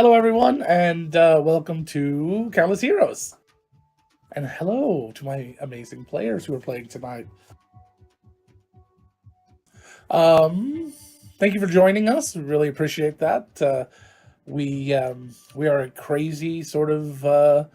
Hello, everyone, and welcome to Countless Heroes. And hello to my amazing players who are playing tonight. Um, Thank you for joining us. We really appreciate that. We are a crazy sort of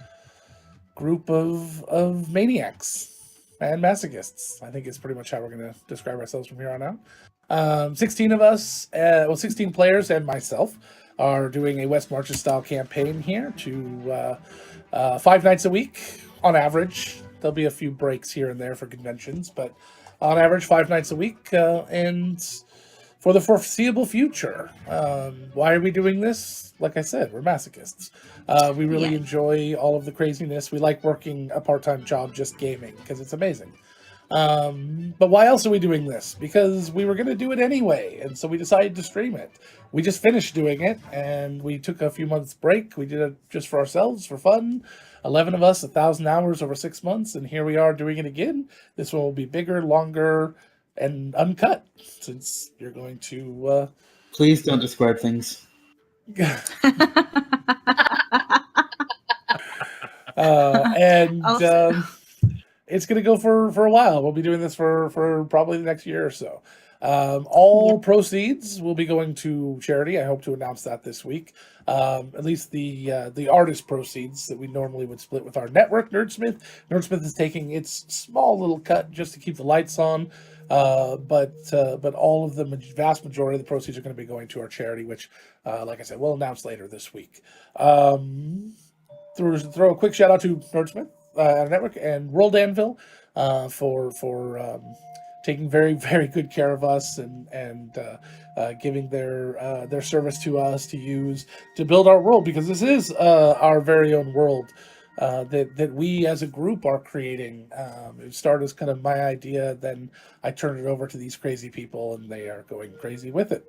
group of maniacs and masochists. I think it's pretty much how we're going to describe ourselves from here on out. 16 of us, 16 players and myself are doing a West Marches style campaign here to 5 nights a week on average. There'll be a few breaks here and there for conventions, but on average, 5 nights a week. And for the foreseeable future. Why are we doing this? Like I said, we're masochists. We really enjoy all of the craziness. We like working a part-time job just gaming because it's amazing. But why else are we doing this? Because we were going to do it anyway, and so we decided to stream it. We just finished doing it, and we took a few months break. We did it just for ourselves, for fun. 11 of us, 1,000 hours over 6 months, and here we are doing it again. This one will be bigger, longer, and uncut, since you're going to Please don't describe things. It's going to go for a while. We'll be doing this for probably the next year or so. All proceeds will be going to charity. I hope to announce that this week. At least the artist proceeds that we normally would split with our network, Nerdsmith. Nerdsmith is taking its small little cut just to keep the lights on. But all of the vast majority of the proceeds are going to be going to our charity, which, like I said, we'll announce later this week. Throw a quick shout out to Nerdsmith, our network, and World Anvil for taking very, very good care of us and giving their service to us to use to build our world, because this is our very own world. That we as a group are creating. It started as kind of my idea, then I turned it over to these crazy people, and they are going crazy with it.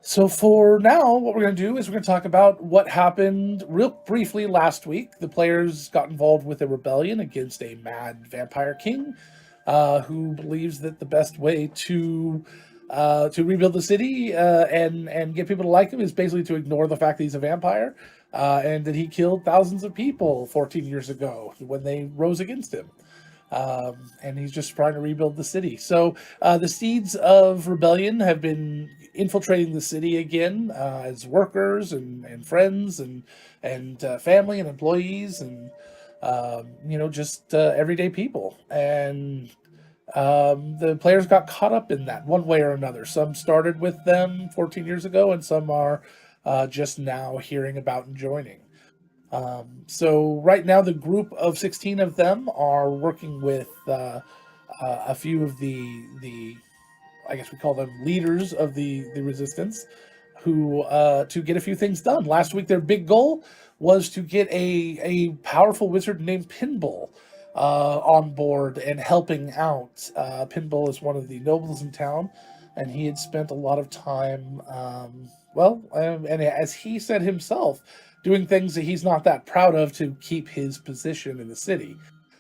So for now, what we're going to do is we're going to talk about what happened real briefly last week. The players got involved with a rebellion against a mad vampire king who believes that the best way to rebuild the city and get people to like him is basically to ignore the fact that he's a vampire and that he killed thousands of people 14 years ago when they rose against him. And he's just trying to rebuild the city. So the seeds of rebellion have been infiltrating the city again as workers and friends and family and employees and just everyday people. And the players got caught up in that one way or another. Some started with them 14 years ago, and some are just now hearing about and joining. So right now, the group of 16 of them are working with a few of the I guess we call them leaders of the resistance, who to get a few things done. Last week, their big goal was to get a powerful wizard named Pinball on board and helping out. Pinball is one of the nobles in town, and he had spent a lot of time, and as he said himself, doing things that he's not that proud of to keep his position in the city.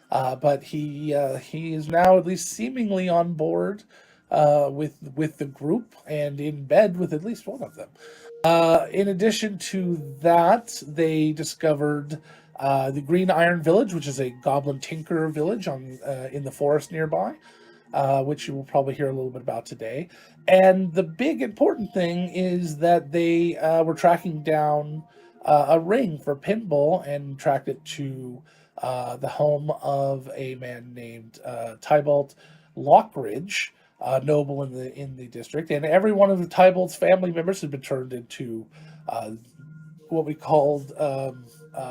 But he is now at least seemingly on board with the group and in bed with at least one of them. In addition to that, they discovered the Green Iron Village, which is a goblin tinker village in the forest nearby, which you will probably hear a little bit about today. And the big important thing is that they were tracking down a ring for Pinball and tracked it to the home of a man named Tybalt Lockridge, noble in the district, and every one of the Tybalt's family members had been turned into what we called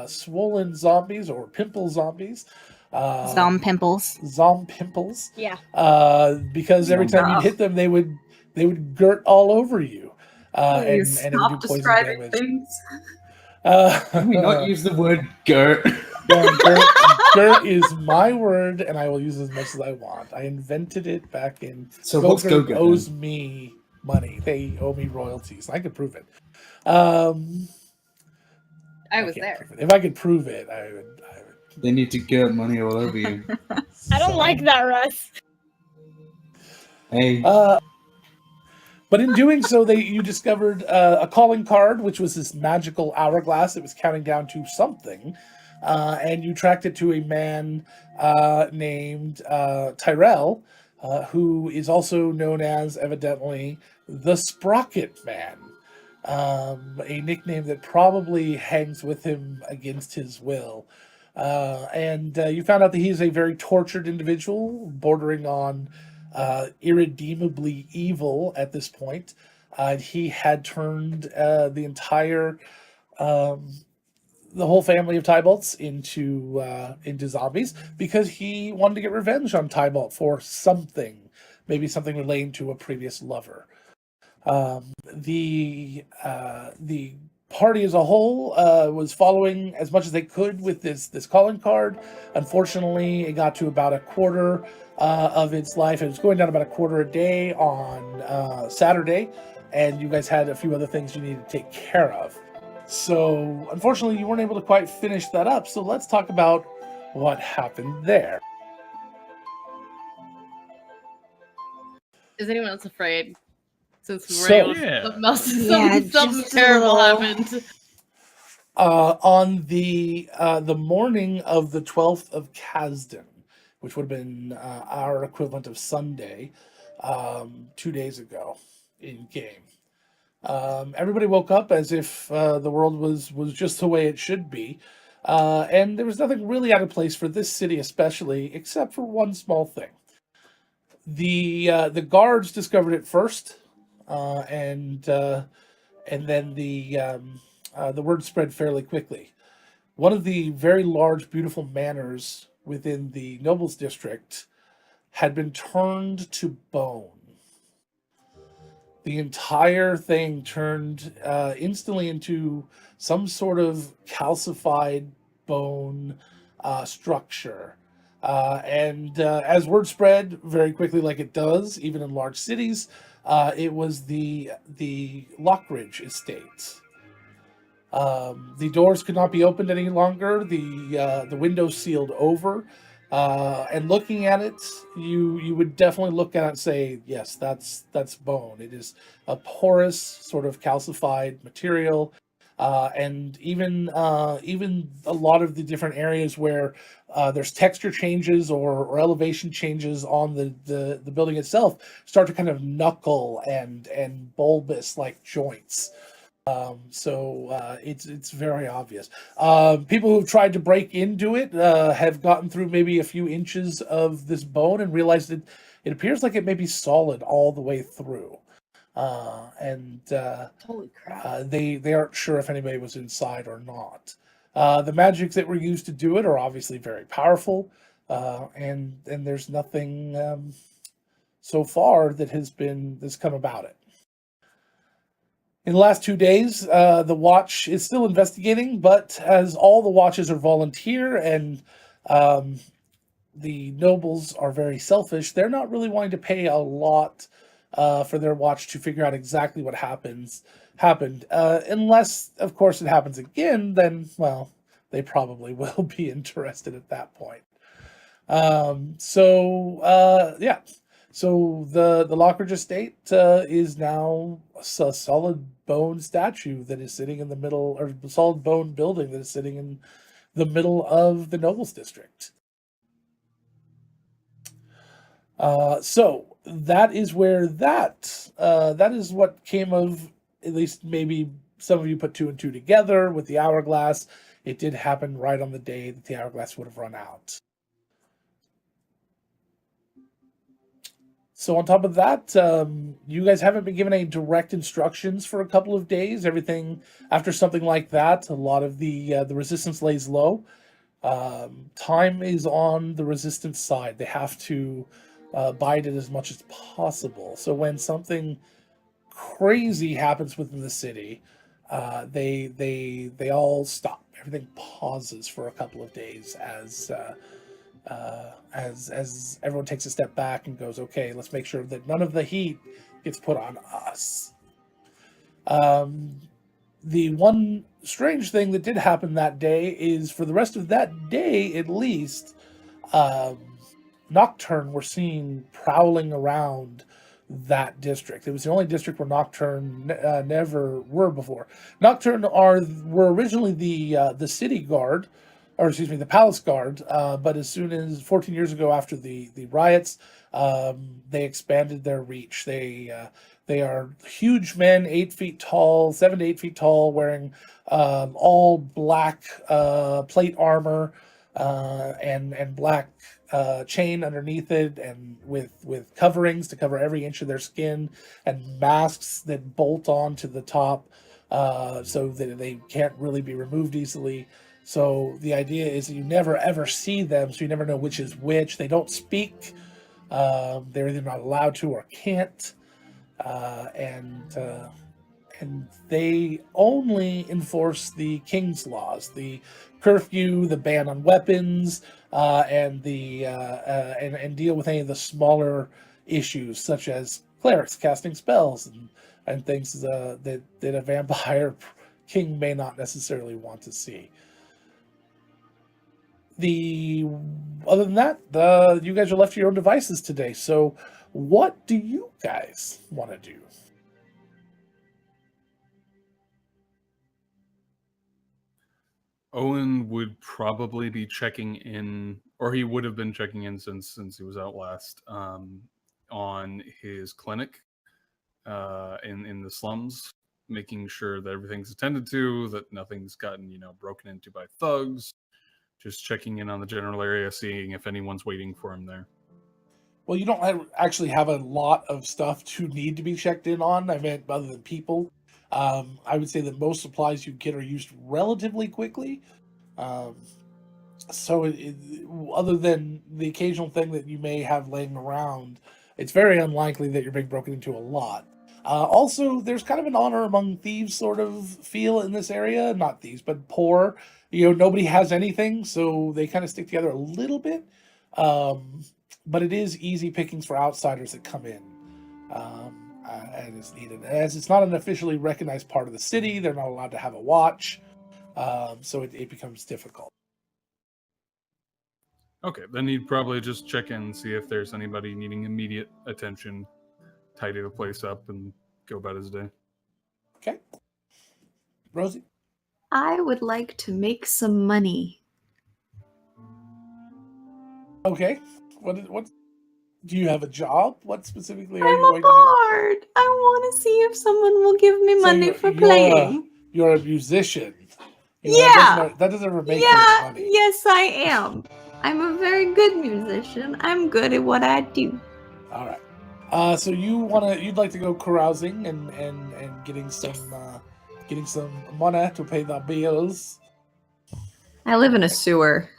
swollen zombies or pimple zombies. Zompimples. Zompimples. Yeah. Because every time you hit them, they would girt all over you. And it would do poison damage. Things. Can we not use the word girt? Yeah, girt is my word, and I will use it as much as I want. I invented it back in. So what's Go-Gurt owes me money. They owe me royalties. I could prove it. I was there. If I could prove it, I would. They need to girt money all over you. I don't like that, Russ. Hey. But in doing so, you discovered a calling card, which was this magical hourglass that was counting down to something, and you tracked it to a man named Tyrell, who is also known as, evidently, the Sprocket Man, a nickname that probably hangs with him against his will. And you found out that he's a very tortured individual, bordering on irredeemably evil at this point. He had turned the entire, the whole family of Tybalts into zombies because he wanted to get revenge on Tybalt for something, maybe something relating to a previous lover. The party as a whole was following as much as they could with this calling card. Unfortunately, it got to about a quarter of its life. It was going down about a quarter a day on Saturday, and you guys had a few other things you needed to take care of. So, unfortunately, you weren't able to quite finish that up. So let's talk about what happened there. Is anyone else afraid? Since we were able to something terrible happened. On the morning of the 12th of Kasdan, which would have been our equivalent of Sunday, 2 days ago in game. Everybody woke up as if the world was just the way it should be. And there was nothing really out of place for this city especially, except for one small thing. The guards discovered it first, and then the word spread fairly quickly. One of the very large, beautiful manors within the nobles district had been turned to bone. The entire thing turned instantly into some sort of calcified bone structure. And as word spread very quickly, like it does, even in large cities, it was the Lockridge estate. The doors could not be opened any longer. The windows sealed over. And looking at it, you would definitely look at it and say, yes, that's bone. It is a porous, sort of calcified material. And even a lot of the different areas where there's texture changes or elevation changes on the building itself start to kind of knuckle and bulbous like joints. So it's very obvious. People who've tried to break into it have gotten through maybe a few inches of this bone and realized that it appears like it may be solid all the way through. And holy crap! They aren't sure if anybody was inside or not. The magics that were used to do it are obviously very powerful, and there's nothing so far that's come about it. In the last 2 days, the watch is still investigating, but as all the watches are volunteer and the nobles are very selfish, they're not really wanting to pay a lot for their watch to figure out exactly what happened. Unless, of course, it happens again, then, well, they probably will be interested at that point. So the Lockridge estate is now a solid bone statue that is sitting in the middle, or solid bone building that is sitting in the middle of the Nobles District. So that is where that is what came of, at least maybe some of you put two and two together with the hourglass. It did happen right on the day that the hourglass would have run out. So on top of that, you guys haven't been given any direct instructions for a couple of days. Everything after something like that, a lot of the resistance lays low. Time is on the resistance side. They have to bide it as much as possible. So when something crazy happens within the city, they all stop. Everything pauses for a couple of days as everyone takes a step back and goes, okay, let's make sure that none of the heat gets put on us. The one strange thing that did happen that day is for the rest of that day, at least, Nocturne were seen prowling around that district. It was the only district where Nocturne never were before. Nocturne were originally the city guard, or excuse me, the palace guard. But as soon as 14 years ago, after the riots, they expanded their reach. They are huge men, 8 feet tall, 7 to 8 feet tall, wearing all black plate armor and black chain underneath it, and with coverings to cover every inch of their skin, and masks that bolt on to the top so that they can't really be removed easily. So the idea is that you never ever see them, so you never know which is which. They don't speak. They're either not allowed to or can't. And they only enforce the king's laws, the curfew, the ban on weapons, and deal with any of the smaller issues, such as clerics casting spells and things that a vampire king may not necessarily want to see. Other than that, you guys are left to your own devices today. So, what do you guys want to do? Owen would probably be checking in, or he would have been checking in since he was out last, on his clinic in the slums, making sure that everything's attended to, that nothing's gotten broken into by thugs. Just checking in on the general area, seeing if anyone's waiting for him there. Well, you don't actually have a lot of stuff to need to be checked in on. I meant other than people. I would say that most supplies you get are used relatively quickly. So other than the occasional thing that you may have laying around, it's very unlikely that you're being broken into a lot. Also, there's kind of an honor among thieves sort of feel in this area. Not thieves, but poor. Nobody has anything, so they kind of stick together a little bit. But it is easy pickings for outsiders that come in. And it's needed. As it's not an officially recognized part of the city, they're not allowed to have a watch, so it becomes difficult. Okay, then he'd probably just check in and see if there's anybody needing immediate attention, tidy the place up, and go about his day. Okay. Rosie? I would like to make some money. Okay. What do you have a job? What specifically are I'm you going a bard. I want to see if someone will give me money for playing. You're a musician. Yeah. That doesn't ever make any money. Yes, I am. I'm a very good musician. I'm good at what I do. All right. So you'd like to go carousing and getting some money to pay the bills. I live in a sewer.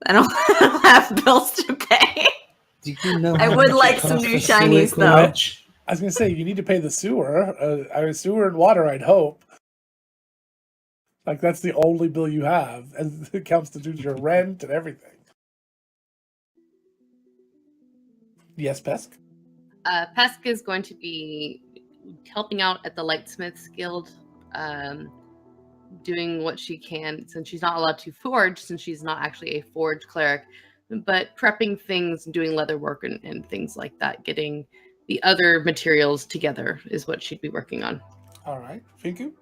I don't have bills to pay. Do you know I would like some new shinies, though. I was going to say, you need to pay the sewer. Sewer and water, I'd hope. Like, that's the only bill you have, and it constitutes your rent and everything. Yes, Pesk? Pesk is going to be helping out at the Lightsmiths Guild, doing what she can, since she's not allowed to forge, since she's not actually a forge cleric, but prepping things, doing leather work and things like that, getting the other materials together is what she'd be working on. All right. Finku?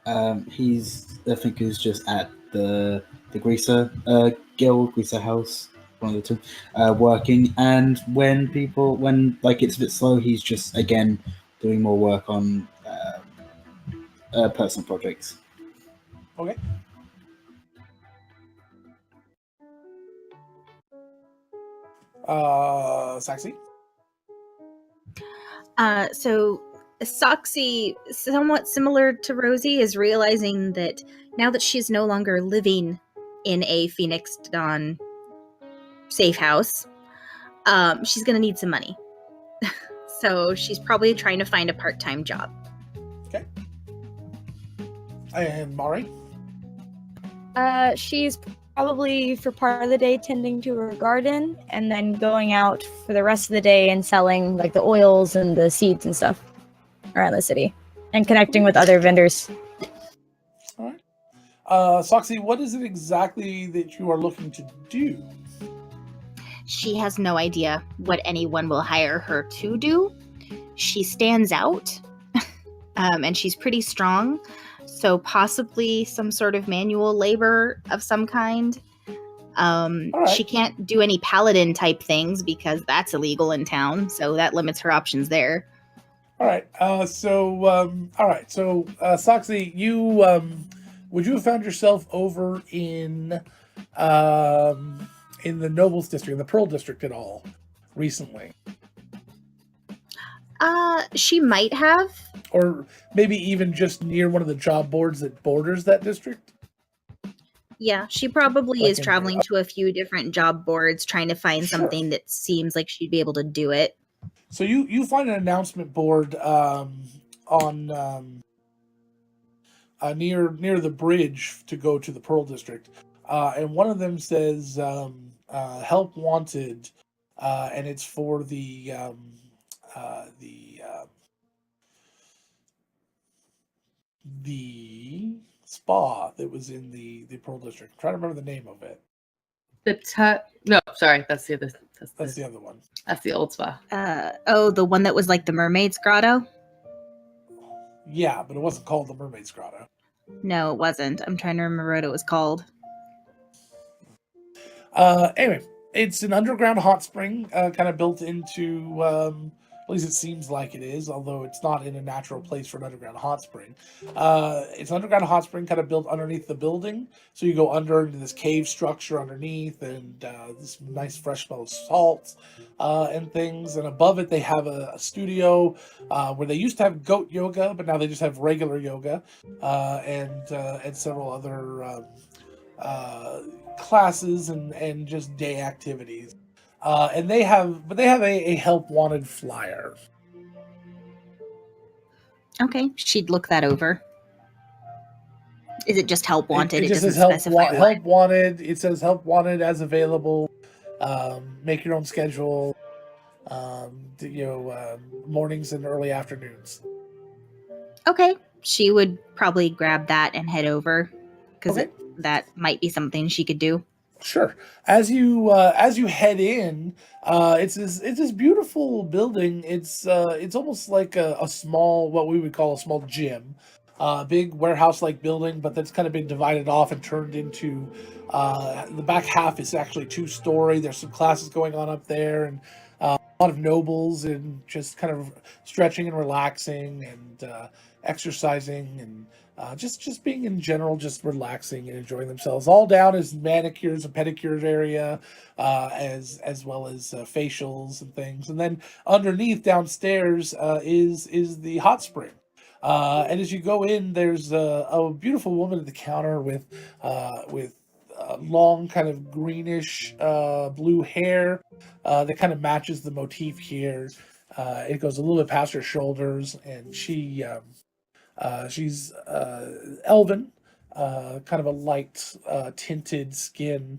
Finku's just at the Greaser Guild, Greaser House, one of the two, working. And when it's a bit slow, he's just, again, doing more work on personal projects. Okay. Saxy? So Soxy, somewhat similar to Rosie, is realizing that now that she's no longer living in a Phoenix Dawn safe house, she's going to need some money. So she's probably trying to find a part-time job. Okay. And Mari? She's probably for part of the day tending to her garden and then going out for the rest of the day and selling like the oils and the seeds and stuff around the city and connecting with other vendors. All right. Soxy, what is it exactly that you are looking to do? She has no idea what anyone will hire her to do. She stands out, and she's pretty strong, so possibly some sort of manual labor of some kind. right. She can't do any paladin type things because that's illegal in town, so that limits her options there. All right. All right. So, Soxy, you would you have found yourself over in the Nobles District, in the Pearl District, at all recently, She might have. or maybe even just near one of the job boards that borders that district? Yeah, she probably Like is in traveling to a few different job boards trying to find Sure. something that seems like she'd be able to do it. So you find an announcement board on near the bridge to go to the Pearl District, and one of them says "Help Wanted," and it's for the spa that was in the Pearl District. I'm trying to remember the name of it. No, sorry, that's the other. That's the other one. That's the old spa. The one that was like the Mermaid's Grotto? Yeah, but it wasn't called the Mermaid's Grotto. No, it wasn't. I'm trying to remember what it was called. Anyway, it's an underground hot spring, kind of built into, at least it seems like it is, although it's not in a natural place for an underground hot spring. It's an underground hot spring kind of built underneath the building. So you go under into this cave structure underneath, and this nice fresh smell of salt and things. And above it, they have a studio where they used to have goat yoga, but now they just have regular yoga, and several other classes and just day activities. And they have a help wanted flyer. Okay, she'd look that over. Is it just help wanted? It just says doesn't help specify what. help wanted. It says help wanted as available. Make your own schedule. Mornings and early afternoons. Okay, she would probably grab that and head over because Okay. that might be something she could do. Sure. As you head in, it's this beautiful building. It's almost like a small, what we would call a small gym, big warehouse like building, but that's kind of been divided off and turned into the back half is actually 2-story. There's some classes going on up there, and a lot of nobles and just kind of stretching and relaxing and exercising and just being in general, just relaxing and enjoying themselves. All down is manicures and pedicures area, as well as facials and things. And then underneath downstairs is the hot spring. And as you go in, there's a beautiful woman at the counter with long kind of greenish blue hair that kind of matches the motif here. It goes a little bit past her shoulders, and she's elven, kind of a light tinted skin,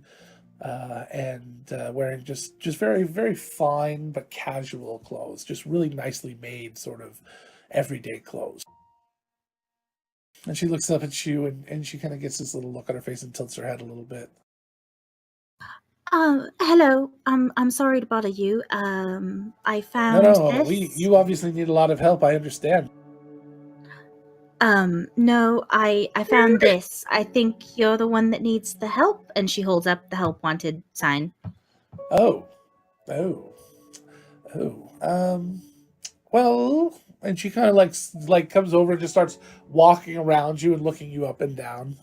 and wearing just very, very fine but casual clothes, just really nicely made sort of everyday clothes. And she looks up at you, and she kind of gets this little look on her face and tilts her head a little bit. Hello. I'm sorry to bother you. I found No, this. you obviously need a lot of help. I understand. No, I found this. I think you're the one that needs the help. And she holds up the help wanted sign. Oh. Well, and she kind of like comes over and just starts walking around you and looking you up and down.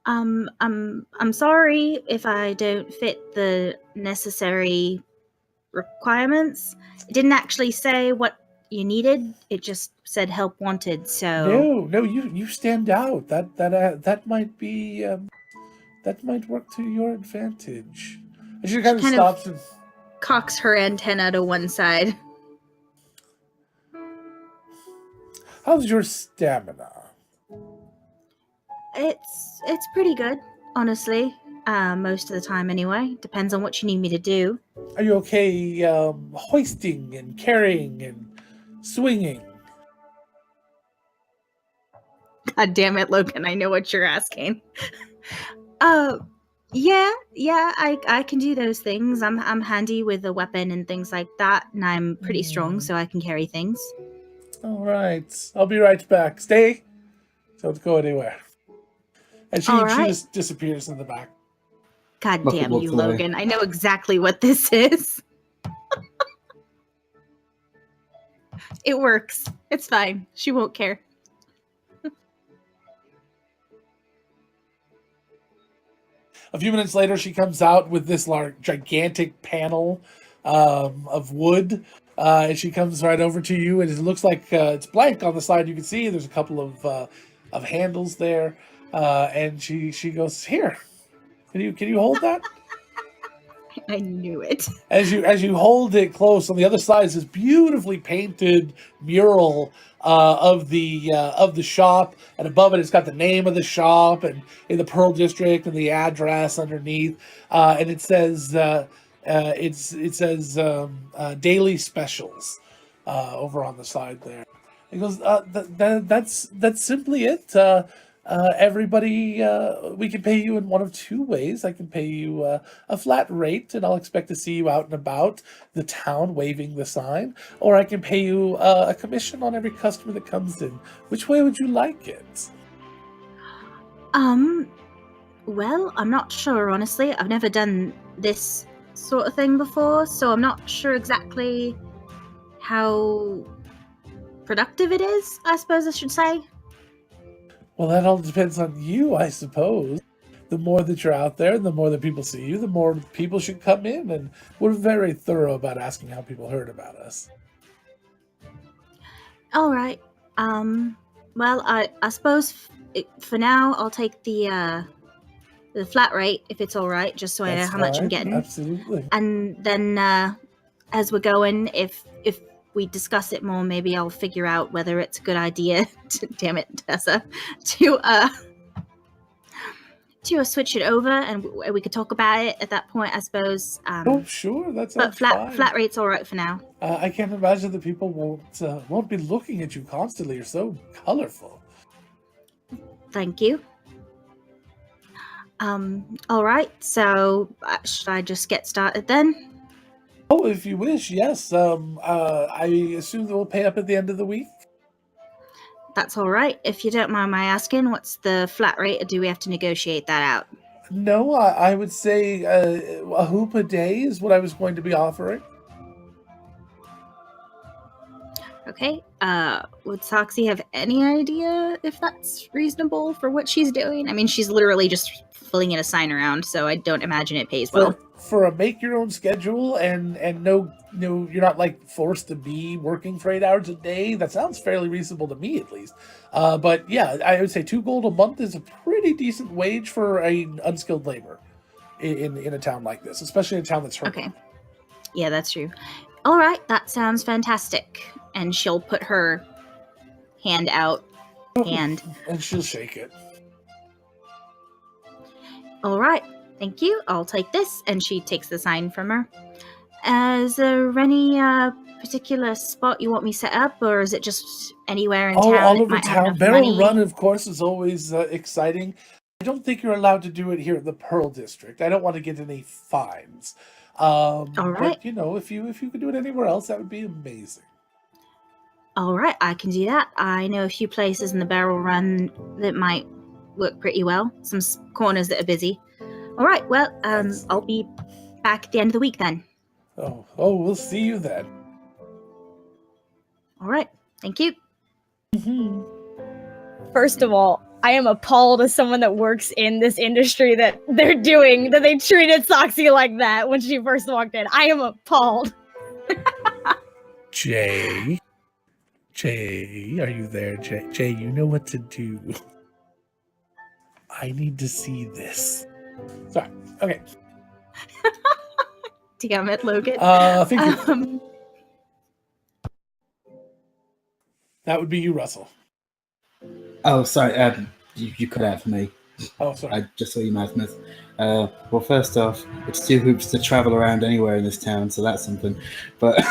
I'm sorry if I don't fit the necessary requirements. It didn't actually say what you needed. It just said help wanted. So No, you stand out. That might be that might work to your advantage. And she kind of stops and cocks her antenna to one side. how's your stamina? It's pretty good, honestly. Most of the time anyway. Depends on what you need me to do. Are you okay hoisting and carrying and swinging? God damn it, Logan, I know what you're asking. Yeah, I can do those things. I'm handy with a weapon and things like that, and I'm pretty strong, so I can carry things. All right. I'll be right back. Stay. Don't go anywhere. And she All she right. just disappears in the back. God Muffet damn walks you, away. Logan. I know exactly what this is. It works. It's fine. She won't care. A few minutes later, she comes out with this gigantic panel of wood, and she comes right over to you. And it looks like it's blank on the side. You can see there's a couple of handles there, and she goes, "Here, can you hold that?" I knew it. As you hold it close, on the other side is this beautifully painted mural of the shop, and above it it's got the name of the shop and in the Pearl District and the address underneath, and it says daily specials over on the side there. He goes, that's simply it. Everybody, we can pay you in one of two ways. I can pay you a flat rate, and I'll expect to see you out and about the town waving the sign, or I can pay you a commission on every customer that comes in. Which way would you like it? Well, I'm not sure, honestly. I've never done this sort of thing before, so I'm not sure exactly how productive it is, I suppose I should say. Well, that all depends on you, I suppose. The more that you're out there, the more that people see you, the more people should come in, and we're very thorough about asking how people heard about us. All right. Well, I suppose for now I'll take the flat rate if it's all right, just so I know That's how much I'm fine, getting. Absolutely. And then as we're going, if we discuss it more, maybe I'll figure out whether it's a good idea. Damn it, Tessa, to switch it over, and we could talk about it at that point, I suppose. Oh, sure, that But sounds fine. flat rate's all right for now. I can't imagine that people won't be looking at you constantly. You're so colorful. Thank you. All right. So should I just get started then? Oh, if you wish, yes. I assume that we'll pay up at the end of the week. That's all right. If you don't mind my asking, what's the flat rate, or do we have to negotiate that out? No, I would say a hoop a day is what I was going to be offering. Okay. Would Soxy have any idea if that's reasonable for what she's doing? I mean, she's literally just flinging a sign around, so I don't imagine it pays well. For a make your own schedule and no, you're not like forced to be working for 8 hours a day. That sounds fairly reasonable to me, at least. But yeah, I would say 2 gold a month is a pretty decent wage for a unskilled labor in a town like this, especially in a town that's hurting. Okay. Yeah, that's true. All right, that sounds fantastic. And she'll put her hand out. And she'll shake it. all right, thank you. I'll take this. And she takes the sign from her. Is there any particular spot you want me set up, or is it just anywhere in town? All that over might have town. enough Barrel money? Run, of course, is always exciting. I don't think you're allowed to do it here at the Pearl District. I don't want to get any fines. All right. But, if you could do it anywhere else, that would be amazing. All right, I can do that. I know a few places in the Barrel Run that might work pretty well. Some corners that are busy. All right, well, I'll be back at the end of the week then. Oh, we'll see you then. All right, thank you. First of all, I am appalled as someone that works in this industry that they treated Soxy like that when she first walked in. I am appalled. Jay, are you there, Jay? Jay, you know what to do. I need to see this. Sorry. Okay. Damn it, Logan. Thank you. That would be you, Russell. Oh, sorry. You cut out for me. Oh, sorry. I just saw you, Mathmas. Well, first off, it's 2 hoops to travel around anywhere in this town, so that's something. But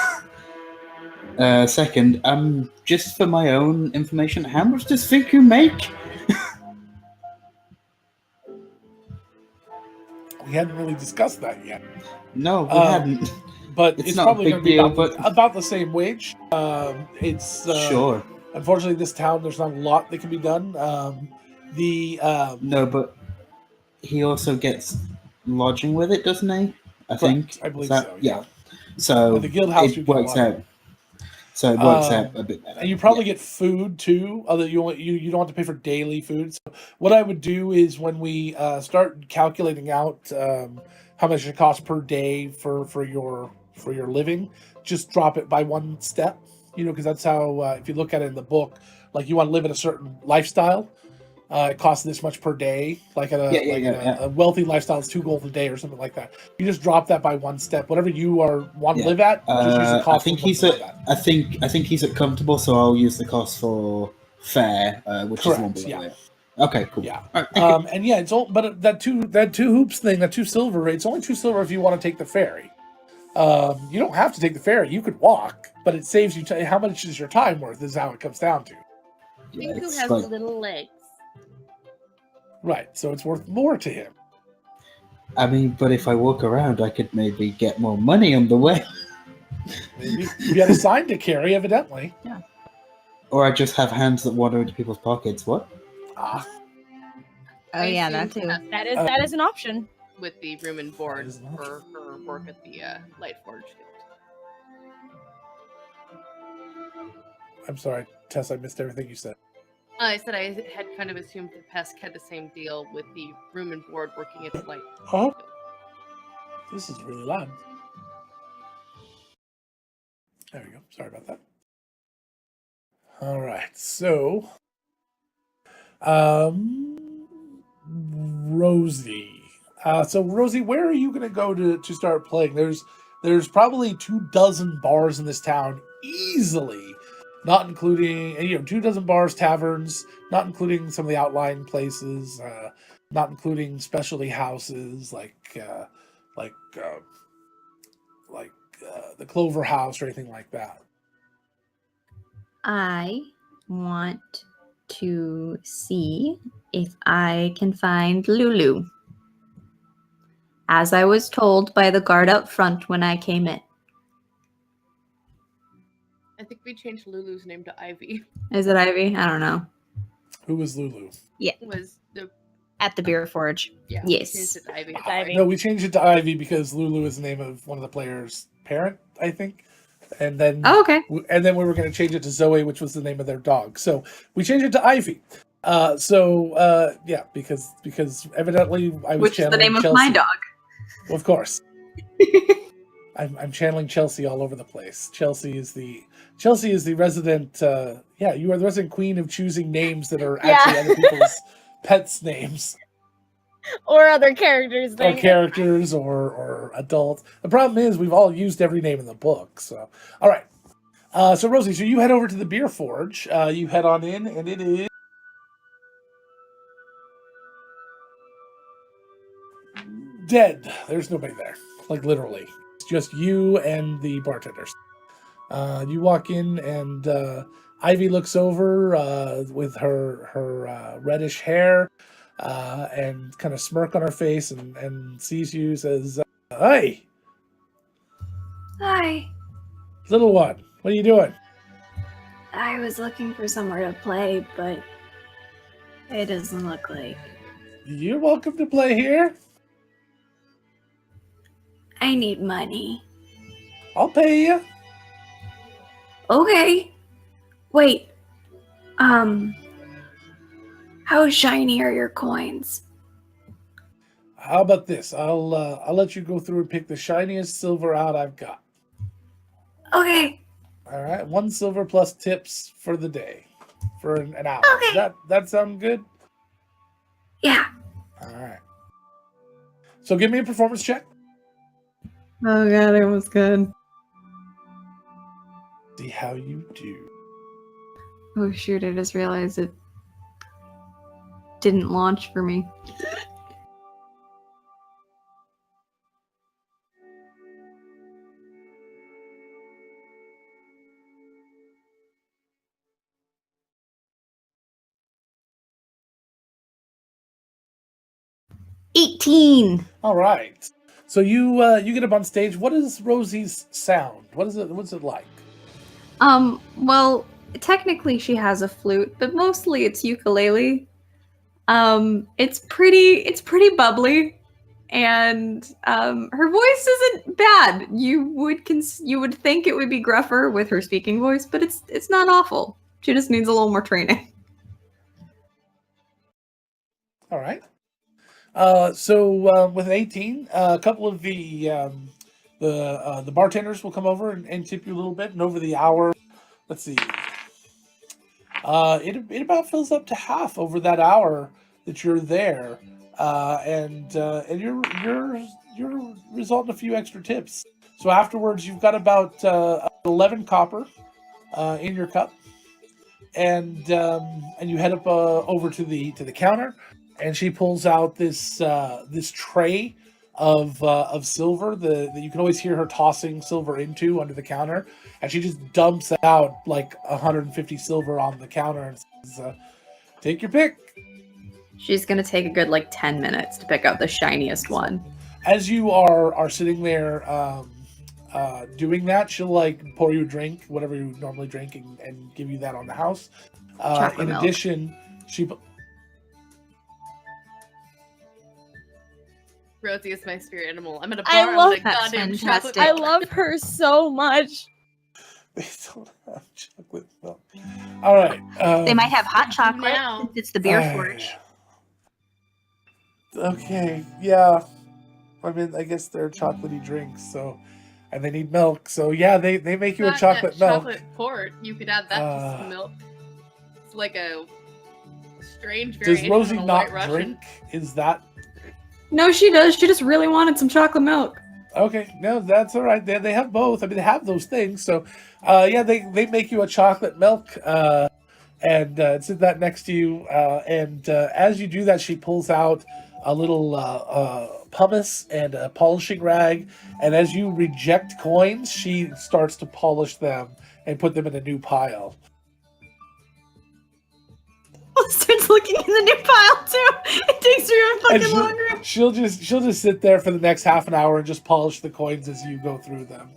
second, just for my own information, how much does Finku make? We hadn't really discussed that yet. No, we Um, hadn't. But It's it's, not a probably big going to be deal, about the same wage. It's Sure. Unfortunately, this town there's not a lot that can be done. No, but he also gets lodging with it, doesn't he? I think. I believe Is that- so. Yeah. So At the guild house, you it get works lodging. out. So it works Um, out a bit better. And you probably Yeah. get food too. Although you don't have to pay for daily food. So what I would do is when we start calculating out how much it costs per day for your living, just drop it by one step. Because that's how if you look at it in the book, like you want to live in a certain lifestyle, it costs this much per day. Like a wealthy lifestyle is 2 gold a day or something like that. You just drop that by one step. Whatever you want to Yeah. live at, just use the I cost. think of what he's you at. live at. I think he's at comfortable, so I'll use the cost for fair, which is the one Correct, below yeah. it. Okay, cool. Yeah. All right, thank you. And yeah, it's all, but that two hoops thing, that 2 silver, it's only 2 silver if you want to take the ferry. You don't have to take the ferry. You could walk, but it saves you. How much is your time worth? Is how it comes down to. Yeah, Who it's has like- little legs? Right. So it's worth more to him. I mean, but if I walk around, I could maybe get more money on the way, Maybe you had a sign to carry, evidently. or I just have hands that wander into people's pockets. What? Ah, Oh yeah, that too. That is an option. With the room and board is an for her work at the Lightforge Guild. I'm sorry, Tess. I missed everything you said. I said I had kind of assumed that Pesk had the same deal with the room and board working at the Light. Oh, this is really loud. There we go. Sorry about that. All right. So, Rosie. So Rosie, where are you going to go to start playing? There's probably 24 bars in this town easily, not including 24 bars, taverns, not including some of the outlying places, not including specialty houses like the Clover House or anything like that. I want to see if I can find Lulu. As I was told by the guard up front when I came in. I think we changed Lulu's name to Ivy. Is it Ivy? I don't know. Who was Lulu? Was the At the Beer Forge. yeah? Yes. We changed it to Ivy. It's Ivy. No, we changed it to Ivy because Lulu is the name of one of the players' parent, I think. And then Oh, okay. we were going to change it to Zoe, which was the name of their dog. So we changed it to Ivy. Yeah, because evidently I was Which is the channeling name of Chelsea. my dog. Well, of course. I'm channeling Chelsea all over the place. Chelsea is the resident. You are the resident queen of choosing names that are actually other people's pets' names. Or other characters. Or characters or adults. The problem is we've all used every name in the book. So, all right. So Rosie, so you head over to the Beer Forge. You head on in, and it is dead. There's nobody there. Like literally, it's just you and the bartenders. You walk in, and Ivy looks over with her reddish hair. And kind of smirk on her face and sees you, says, "Hey, Hi. little one, what are you doing?" I was looking for somewhere to play, but it doesn't look like. You're welcome to play here. I need money. I'll pay you. Okay. Wait. How shiny are your coins? How about this? I'll let you go through and pick the shiniest silver out I've got. Okay. All right, 1 silver plus tips for the day, for an hour. Okay. That sound good? Yeah. All right. So give me a performance check. Oh god, it was good. See how you do. Oh shoot, I just realized it didn't launch for me. 18. All right. So you get up on stage. What is Rosie's sound? What's it like? Well, technically she has a flute, but mostly it's ukulele. It's pretty bubbly, and her voice isn't bad. You would think it would be gruffer with her speaking voice, but it's not awful. She just needs a little more training. All right. So with an 18, a couple of the bartenders will come over and tip you a little bit, and over the hour, let's see, it about fills up to half over that hour that you're there, and you're resulting a few extra tips. So afterwards, you've got about 11 copper in your cup, and you head up over to the counter. And she pulls out this tray of silver that you can always hear her tossing silver into under the counter, and she just dumps out like 150 silver on the counter and says, "Take your pick." She's gonna take a good 10 minutes to pick out the shiniest one. As you are sitting there doing that, she'll pour you a drink, whatever you normally drink, and give you that on the house. Chocolate In milk. addition, Rosie is my spirit animal. I'm gonna I borrow love the That's goddamn fantastic. chocolate. I love her so much. They don't have chocolate milk. All right. They might have hot chocolate Now. since it's the beer forge. Okay, yeah. I mean, I guess they're chocolatey drinks, so, and they need milk, so yeah, they make you a Got chocolate that milk. chocolate port. You could add that to some milk. It's like a strange Does variation Rosie of a not White Russian. drink? Is that No, she does. She just really wanted some chocolate milk. okay? No, that's all right. They have both. I mean, they have those things. So, yeah, they make you a chocolate milk, and sit that next to you. And as you do that, she pulls out a little pumice and a polishing rag. And as you reject coins, she starts to polish them and put them in a new pile. Starts looking in the new pile too. It takes her a And fucking longer. she'll just sit there for the next half an hour and just polish the coins as you go through them.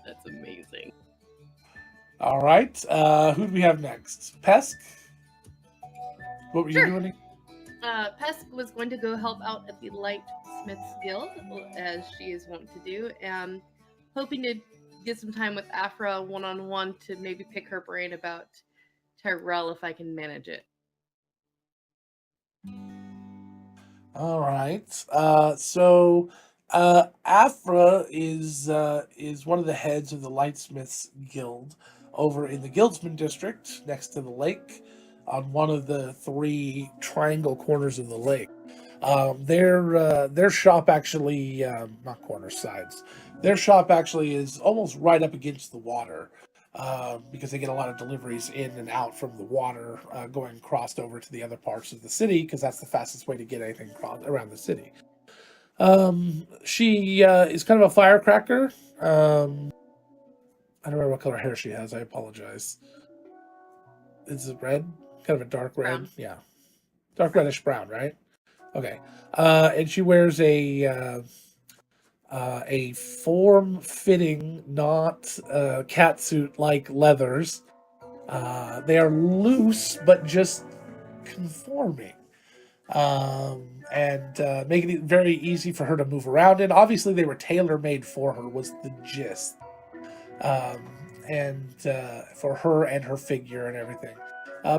That's amazing. All right. Who do we have next? Pesk? What were Sure. you doing? Pesk was going to go help out at the Lightsmiths Guild, as she is wont to do, and hoping to get some time with Afra one-on-one to maybe pick her brain about Tyrell if I can manage it. All right. So Afra is one of the heads of the Lightsmiths Guild over in the Guildsman District, next to the lake, on one of the 3 triangle corners of the lake. Their shop actually, not corner sides. Their shop actually is almost right up against the water, because they get a lot of deliveries in and out from the water, going crossed over to the other parts of the city, because that's the fastest way to get anything around the city. She is kind of a firecracker. I don't remember what color hair she has. I apologize. Is it red? Kind of a dark red? Brown. Yeah. Dark reddish brown, right? Okay. And she wears a form-fitting, not catsuit-like leathers. They are loose, but just conforming. And making it very easy for her to move around in. Obviously, they were tailor-made for her, was the gist. And for her and her figure and everything.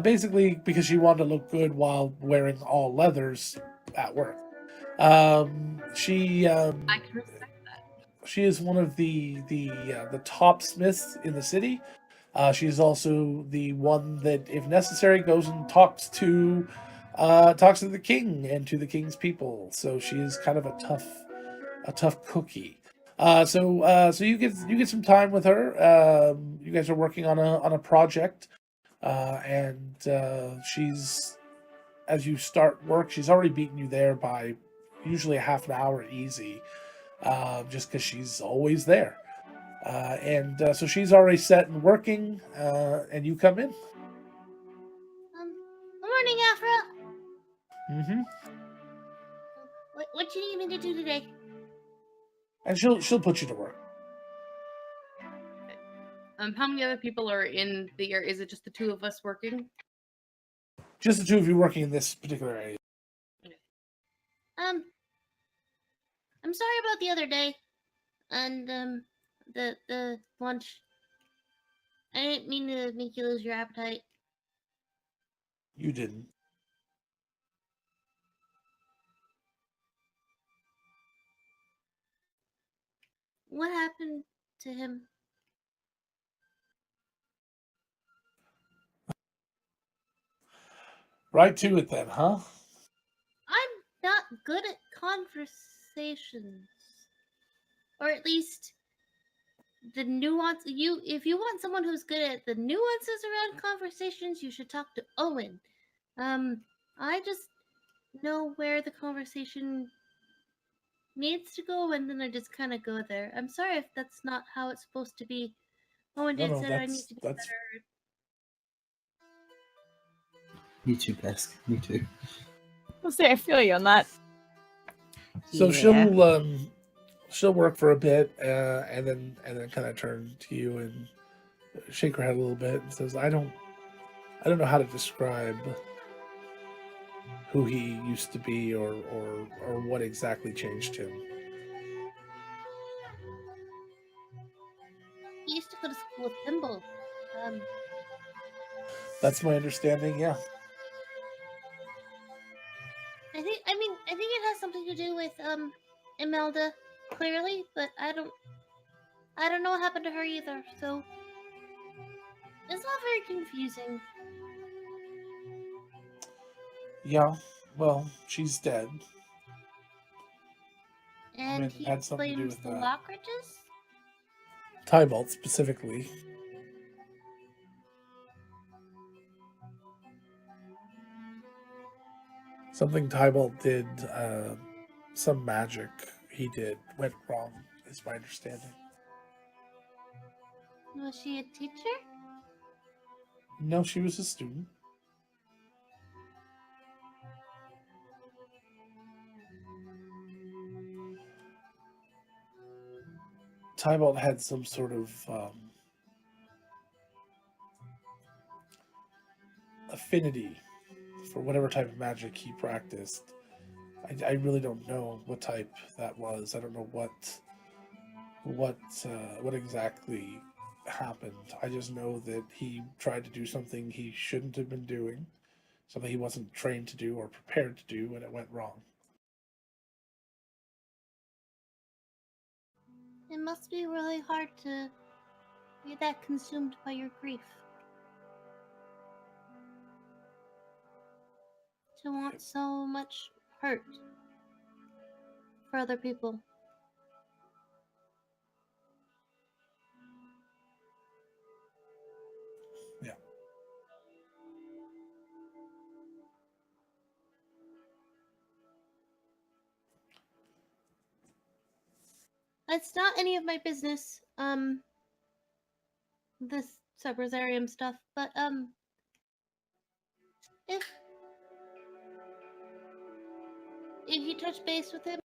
Basically, because she wanted to look good while wearing all leathers at work. She I can respect that. she is one of the top smiths in the city. She's also the one that, if necessary, goes and talks to the king and to the king's people. So she is kind of a tough cookie. So you get some time with her. You guys are working on a project, and she's, as you start work, she's already beaten you there by usually a half an hour easy, just because she's always there. And so she's already set and working, and you come in. Good morning, Afra. Mm-hmm. What do you need me to do today? And she'll put you to work. How many other people are in the area? Is it just the two of us working? Just the two of you working in this particular area. I'm sorry about the other day, and the lunch. I didn't mean to make you lose your appetite. You didn't. What happened to him? Right to it then, huh? I'm not good at conversations, or at least the nuance. If you want someone who's good at the nuances around conversations, you should talk to Owen. I just know where the conversation needs to go, and then I just kind of go there. I'm sorry if that's not how it's supposed to be. Owen did say I need to be better. Me too, Pesk. Me too. I'll say I feel you on that. So Yeah. she'll work for a bit, and then kind of turn to you and shake her head a little bit and says, I don't know how to describe who he used to be or what exactly changed him. He used to go to school with Thimble. That's my understanding, yeah. I think it has something to do with Imelda, clearly, but I don't know what happened to her either, so it's not very confusing. Yeah, well, she's dead. And It he had something to do blames with the that. Lockridges? Tybalt specifically. Something Tybalt did, some magic he did went wrong, is my understanding. Was she a teacher? No, she was a student. Tybalt had some sort of affinity for whatever type of magic he practiced. I really don't know what type that was. I don't know what exactly happened. I just know that he tried to do something he shouldn't have been doing, something he wasn't trained to do or prepared to do, and it went wrong. It must be really hard to be that consumed by your grief. To want so much hurt for other people. Yeah. It's not any of my business, this Subrosarium stuff, but, if you touch base with him,